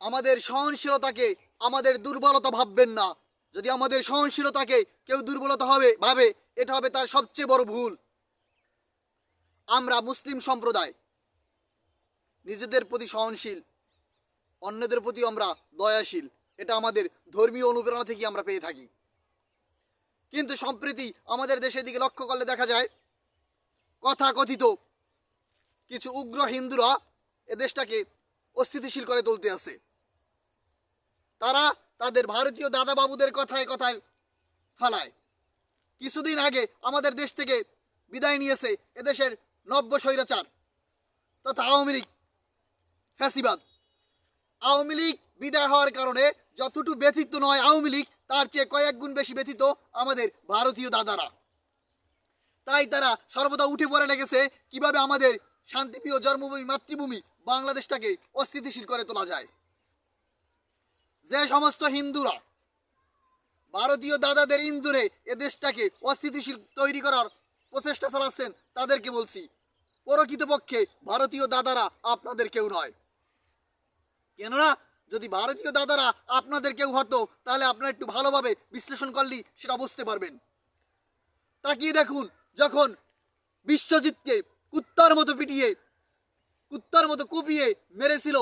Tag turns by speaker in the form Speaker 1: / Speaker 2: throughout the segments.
Speaker 1: আমাদের সহনশীলতাকে আমাদের দুর্বলতা ভাববেন না। যদি আমাদের সহনশীলতাকে কেউ দুর্বলতা ভাবে, এটা হবে তার সবচেয়ে বড় ভুল। আমরা মুসলিম সম্প্রদায় নিজেদের প্রতি সহনশীল, অন্যদের প্রতি আমরা দয়াশীল। এটা আমাদের ধর্মীয় অনুপ্রেরণা থেকে আমরা পেয়ে থাকি। কিন্তু সম্প্রতি আমাদের দেশের দিকে লক্ষ্য করলে দেখা যায় কথাকথিত কিছু উগ্র হিন্দুরা এ দেশটাকে অস্থিতিশীল করে তুলতে আছে। তারা তাদের ভারতীয় দাদা বাবুদের কথায় কথায় ফালায়। কিছুদিন আগে আমাদের দেশ থেকে বিদায় নিয়েছে এদেশের নব্য স্বৈরাচার তথা আওয়ামী লীগ ফ্যাসিবাদ। আওয়ামী লীগ বিদায় হওয়ার কারণে যতটুকু ব্যথিত নয় আওয়ামী লীগ, তার চেয়ে কয়েক গুণ বেশি ব্যথিত আমাদের ভারতীয় দাদারা। তাই তারা সর্বদা উঠে পড়ে লেগেছে কিভাবে আমাদের শান্তিপ্রিয় জন্মভূমি মাতৃভূমি বাংলাদেশটাকে অস্থিতিশীল করে তোলা যায়। যে সমস্ত হিন্দুরা ভারতীয় দাদাদের ইন্দুরে এ দেশটাকে অস্থিতিশীল তৈরি করার প্রচেষ্টা চালাচ্ছেন, তাদেরকে বলছি প্রকৃতপক্ষে ভারতীয় দাদারা আপনাদের কেউ নয়। কেননা যদি ভারতীয় দাদারা আপনাদের কেউ হতো তাহলে আপনারা একটু ভালোভাবে বিশ্লেষণ করলেই সেটা বুঝতে পারবেন। তাকিয়ে দেখুন, যখন বিশ্বজিৎকে কুত্তার মতো পিটিয়ে কুত্তার মতো কুপিয়ে মেরেছিল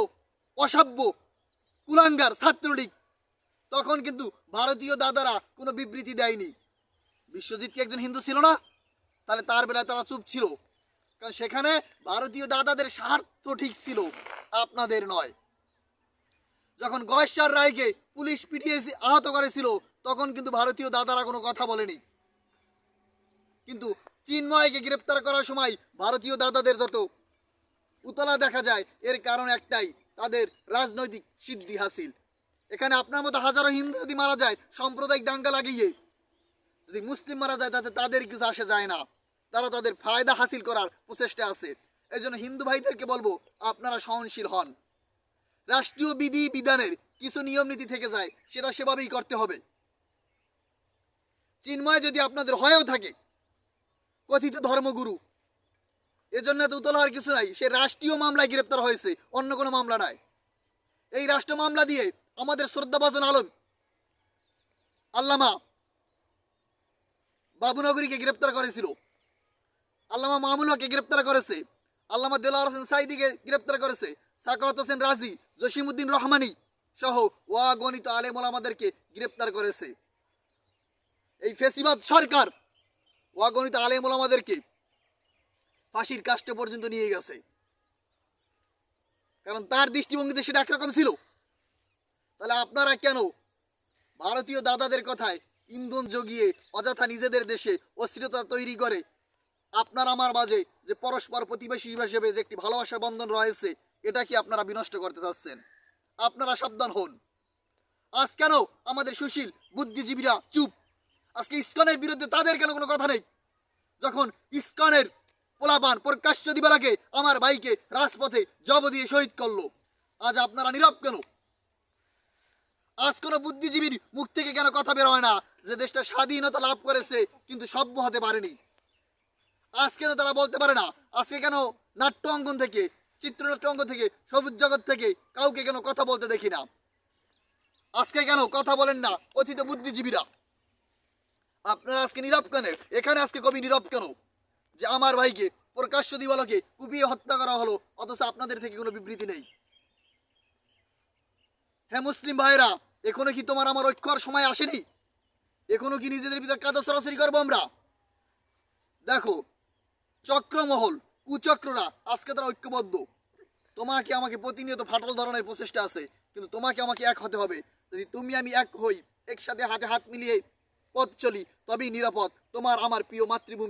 Speaker 1: অসভ্য কুলাঙ্গার ছাত্রলীগ, তখন কিন্তু ভারতীয় দাদারা কোনো বিবৃতি দেয়নি। বিশ্বজিৎ কি একজন হিন্দু ছিল না? তাহলে তার বেলায় তারা চুপ ছিল, কারণ সেখানে ভারতীয় দাদাদের স্বার্থ ঠিক ছিল, আপনাদের নয়। যখন গয়েশ্বর রায়কে পুলিশ পিটিয়ে আহত করেছিল তখন কিন্তু ভারতীয় দাদারা কোনো কথা বলেনি। কিন্তু চিন্ময়কে গ্রেপ্তার করার সময় ভারতীয় দাদাদের যত উতলা দেখা যায়, এর কারণ একটাই, তাদের রাজনৈতিক সিদ্ধি হাসিল। এখানে আপনার মতো হাজারো হিন্দু যদি মারা যায় সাম্প্রদায়িক দাঙ্গা লাগিয়ে, যদি মুসলিম মারা যায় তাতে তাদের কিছু আসে যায় না, তারা তাদের ফায়দা হাসিল করার প্রচেষ্টা আছে। এই জন্য হিন্দু ভাইদেরকে বলবো আপনারা সহনশীল হন। রাষ্ট্রীয় বিধি বিধানের কিছু নিয়ম নীতি থেকে যায়, সেটা সেভাবেই করতে হবে। চিন্ময় যদি আপনাদের হয়েও থাকে কথিত ধর্মগুরু, এজন্য তো উতলা হওয়ার কিছু নাই। সে রাষ্ট্রীয় মামলায় গ্রেপ্তার হয়েছে, অন্য কোনো মামলা নাই। এই রাষ্ট্র মামলা দিয়ে আমাদের শ্রদ্ধাভাজন আলম আল্লামা বাবুনগরীকে গ্রেপ্তার করেছিল, আল্লামা মামুল হককে গ্রেপ্তার করেছে, আল্লামা দেলোয়ার হোসেন সাইদিকে গ্রেপ্তার করেছে, সাকাওয়াত হোসেন রাজি, জসিমউদ্দিন রহমানি সহ অগণিত আলেম ওলামাদেরকে গ্রেপ্তার করেছে। এই ফেসিবাদ সরকার অগণিত আলেম ওলামাদেরকে ফাঁসির কাস্টে পর্যন্ত নিয়ে গেছে, কারণ তার দৃষ্টিভঙ্গিতে সেটা একরকম ছিল। তাহলে আপনারা কেন ভারতীয় দাদাদের কথায় ইন্ধন জগিয়ে অযথা নিজেদের দেশে অস্থিরতা তৈরি করে আপনার আমার মাঝে যে পরস্পর প্রতিবেশী হিসেবে যে একটি ভালোবাসার বন্ধন রয়েছে, এটা কি আপনারা বিনষ্ট করতে চাচ্ছেন? আপনারা সাবধান হন। আজ কেন আমাদের সুশীল বুদ্ধিজীবীরা চুপ? আজকে ইসকনের বিরুদ্ধে তাদের কেন কোনো কথা নেই? যখন ইসকনের পোলাপান প্রকাশ্য দিবালাকে আমার ভাইকে রাজপথে জব দিয়ে শহীদ করলো, আজ আপনারা নীরব কেন? আজ কোনো বুদ্ধিজীবীর মুখ থেকে কেন কথা বের হয় না যে দেশটা স্বাধীনতা লাভ করেছে কিন্তু সভ্য হতে পারেনি? আজ কেন তারা বলতে পারে না? আজকে কেন নাট্য অঙ্গন থেকে, চিত্রনাট্য অঙ্গন থেকে, সবুজ জগৎ থেকে কাউকে কেন কথা বলতে দেখি না? আজকে কেন কথা বলেন না কথিত বুদ্ধিজীবীরা? আপনারা আজকে নীরব কেন? এখানে আজকে কবি নীরব কেন যে আমার ভাইকে প্রকাশ্য দিবালোকে কুপিয়ে হত্যা করা হলো, অথচ আপনাদের থেকে কোনো বিবৃতি নেই? হ্যাঁ মুসলিম ভাইরা, এখনো কি তোমার আমার ঐক্যর সময় আসেনি? এখনো কি নিজেদের ভিতর কাদা সরাসরি করবো আমরা? দেখো, চক্রমহল কুচক্ররা আজকে তারা ঐক্যবদ্ধ। তোমাকে আমাকে প্রতিনিয়ত ফাটল ধরনের প্রচেষ্টা আছে, কিন্তু তোমাকে আমাকে এক হতে হবে। যদি তুমি আমি এক হই, একসাথে হাতে হাত মিলিয়ে পথ চলি, তবেই নিরাপদ তোমার আমার প্রিয় মাতৃভূমি।